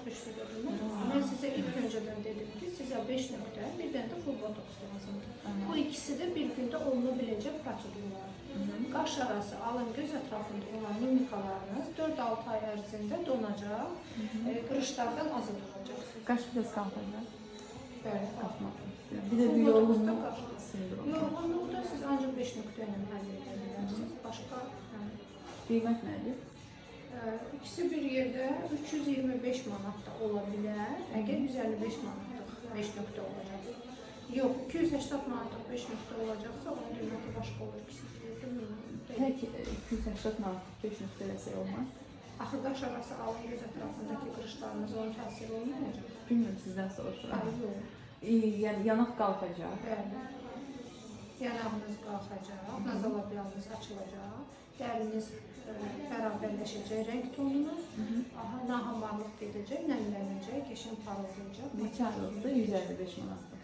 başa düşdüm. Ben size ilk önceden dedim ki size 5 nöqtə, bir dənə də full botoks lazımdır. Bu ikisi de bir günde olunabilecek prosedurlar. Qaş arası, alın, göz ətrafında olan mimikalarınız 4-6 ay ərzində donacaq, qırışlardan azad olacaqsınız. Qaş biraz qalxacaq. Bəli. Bir de bir yorgunluq sindromu. Yorgunluqda siz ancaq 5 nöqtə ilə həll edə bilərsiniz. Başqa Qiymət nədir? İkisi bir yerdə 325 manat da ola bilər. Əgər 155 manatlıq 5 nöqtə olacaqsa. Yox, 280 manatlıq 5 nöqtə olacaqsa, onun qiyməti başqa olur. Tək 280 manatlıq 5 nöqtə eləsək olmaz. Axı qaş arası alın göz ətrafındakı qırışlarınız onun təsiri olmayacaq. Bilmiyorum, sizdən soruşuram. Yox. Yəni yanaq qalxacaq. Bəli. Yanağınız qalxacaq, nazalabialınız açılacaq, dəriniz bərabərləşəcək, rəng tonunuz, nahamarlıq gedəcək, nəmlənəcək, qəşəng parıldayacaq. Neçə aylıq da 155 manatlıq.